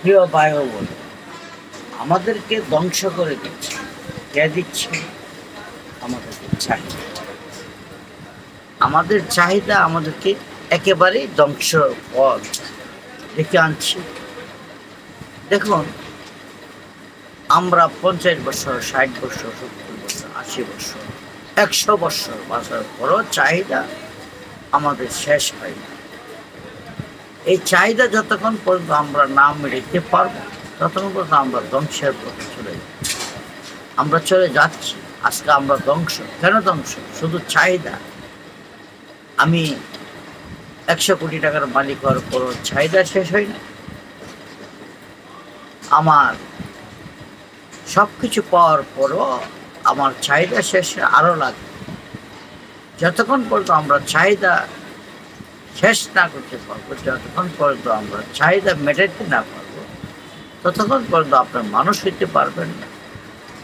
প্রিয় ভাই ও বোন, আমাদেরকে ধ্বংস করে দিচ্ছে। কে দিচ্ছে? আমাদেরকে চাহিদা। আমাদের চাহিদা আমাদেরকে একেবারেই ধ্বংস পথ ডেকে আনছে। দেখুন, আমরা 50 বছর, 60 বছর, 70 বছর, 80 বছর, 100 বছর বাঁচার পরও চাহিদা আমাদের শেষ হয় না। এই চাহিদা যতক্ষণ পর্যন্ত আমরা না মেটাতে পারবো, ততক্ষণ পর্যন্ত আমরা ধ্বংসের পথে চলে যাব। আমরা চলে যাচ্ছি। আজকে আমরা ধ্বংস। কেন ধ্বংস? শুধু চাহিদা। আমি 100 কোটি টাকার মালিক হওয়ার পরও চাহিদা শেষ হয় না। আমার সব কিছু পাওয়ার পরও আমার চাহিদা শেষে আরও লাগবে। যতক্ষণ পর্যন্ত আমরা চাহিদা শেষ না করতে পারবো, যতক্ষণ পর্যন্ত আমরা চাহিদা মেটাতে না পারবো, ততক্ষণ পর্যন্ত আপনার মানুষ হইতে পারবেন না।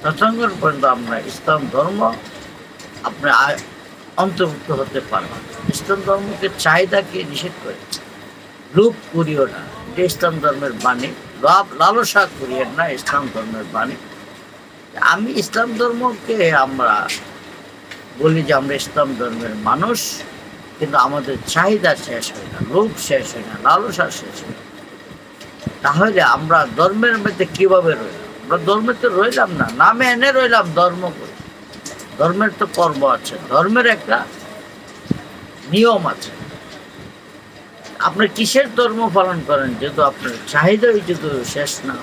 ততক্ষণ পর্যন্ত আমরা ইসলাম ধর্ম আপনার অন্তর্ভুক্ত হতে পারবেন। ইসলাম ধর্মকে চাহিদাকে নিষেধ করে লোভ করিও না, যে ইসলাম ধর্মের বাণী। লালসা করিয়েন না, ইসলাম ধর্মের বাণী। আমি ইসলাম ধর্মকে আমরা বলি যে আমরা ইসলাম ধর্মের মানুষ, কিন্তু আমাদের চাহিদা শেষ হয় না, লোভ শেষ হয় না, লালসা শেষ হয় না। তাহলে আমরা ধর্মের মধ্যে কিভাবে রইলাম? আমরা ধর্মে তো রইলাম না, নামে এনে রইলাম ধর্ম করে। ধর্মের তো কর্ম আছে, ধর্মের একটা নিয়ম আছে। আপনি কিসের ধর্ম পালন করেন যেহেতু আপনার চাহিদাই যেহেতু শেষ না?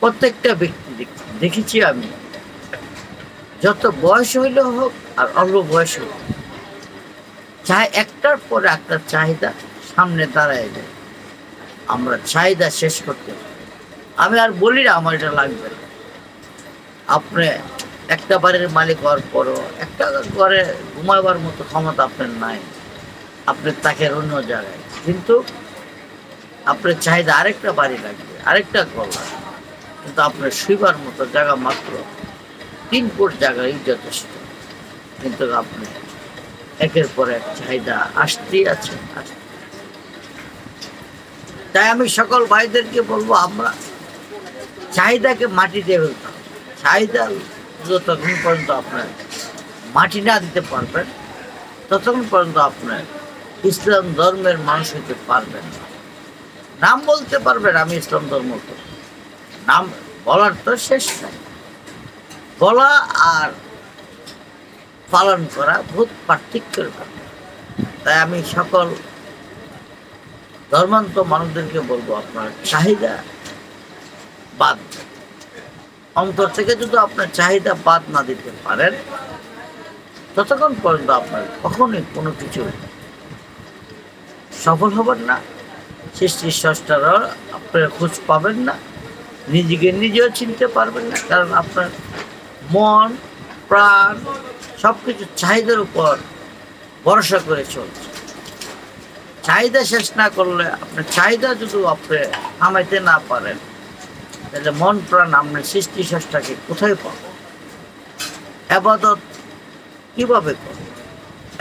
প্রত্যেকটা ব্যক্তি দেখেছি আমি, যত বয়স হইলে হোক আর অল্প বয়স হোক, চাই একটার পরে একটা চাহিদা সামনে দাঁড়ায় যায়। আমরা চাহিদা শেষ করতে পারি। আমি আর বলি না আমার এটা লাগবে না। আপনি একটা বাড়ির মালিক হওয়ার পরও একটা ঘরে ঘুমাবার মতো ক্ষমতা আপনার নাই, আপনি তাকে অন্য জায়গায়, কিন্তু আপনার চাহিদা আরেকটা বাড়ি লাগবে, আরেকটা ঘর লাগবে, কিন্তু আপনার শুইবার মতো জায়গা মাত্র 3 ফুট জায়গায় যথেষ্ট। কিন্তু আপনি একের পর এক চাহিদা আসতেই আছে। তাই আমি সকল ভাইদেরকে বলবো, আমরা চাহিদাকে মাটি দিয়ে ফেলতে হবে। চাহিদা যতক্ষণ পর্যন্ত আপনার মাটি না দিতে পারবেন, ততক্ষণ পর্যন্ত আপনার ইসলাম ধর্মের মানুষ হইতে পারবেন না। নাম বলতে পারবেন আমি ইসলাম ধর্ম, নাম বলার তো শেষ নাই। বলা আর পালন করা বহুত পার্থক্যের ব্যাপার। তাই আমি সকল ধর্মান্ত মানুষদেরকে বলবো, আপনার চাহিদা বাদ, অন্তর থেকে যদি আপনার চাহিদা বাদ না দিতে পারেন, ততক্ষণ পর্যন্ত আপনার কখনোই কোনো কিছু সফল হবেন না। সৃষ্টির স্রষ্টারও আপনারা খোঁজ পাবেন না, নিজেকে নিজেও চিনতে পারবেন না। কারণ আপনার মন, প্রাণ সব কিছু চাহিদার উপর ভরসা করে চলছে। চাহিদা শেষ না করলে, আপনার চাহিদা যদি আপনি থামাইতে না পারেন, তাহলে মন প্রাণ আপনার সৃষ্টি স্রষ্টাকে কোথায় পাবেন? আবাদত কিভাবে করবেন?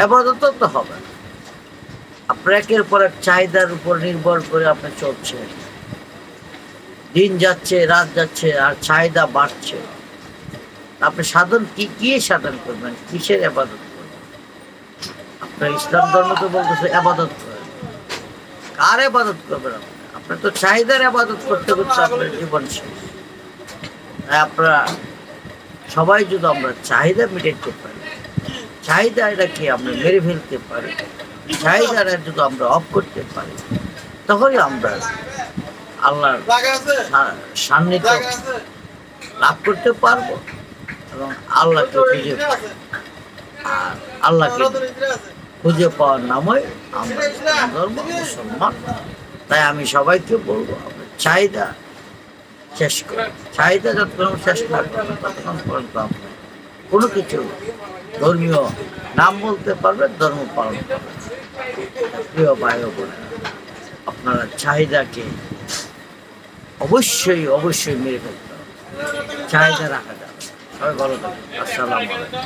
আবাদতও তো হবে না। আপনার একের পর এক চাহিদার উপর নির্ভর করে আপনি চলছেন, দিন যাচ্ছে, রাত যাচ্ছে, আর চাহিদা বাড়ছে। আপনি সাধন কি সাধন করবেন? কিসের আবাদত করবেন? আপনার ইসলাম ধর্ম তো বলতেছে আবাদত করেন। কার আবাদত করবেন? আপনার তো চাহিদার আবাদত করতে করতে আপনার জীবন শেষ। তাই আপনারা সবাই যদি আমরা চাহিদা মেটাতে পারি, চাহিদা এটাকে আমরা মেরে ফেলতে পারি, চাহিদাটা যদি আমরা অফ করতে পারি, তখনই আমরা আল্লাহর সান্নিধ্য লাভ করতে পারবো এবং আল্লাহকে খুঁজে পাবো। আর আল্লাহকে খুঁজে পাওয়ার নামই আমরা ইসলাম ধর্ম, মুসলমান। তাই আমি সবাইকে বলবো, আমরা চাহিদা শেষ করি। চাহিদা যতক্ষণ শেষ না করবো, ততক্ষণ পর্যন্ত আপনি কোনো কিছু ধর্মীয় নাম বলতে পারবেন, ধর্ম পালন করবেন। প্রিয় ভাই ও বোনেরা, আপনারা চাহিদাকে অবশ্যই মেরে ফেলতে হবে। চাহিদা রাখা যাবে। সবাই ভালো থাকবেন। আসসালামু আলাইকুম।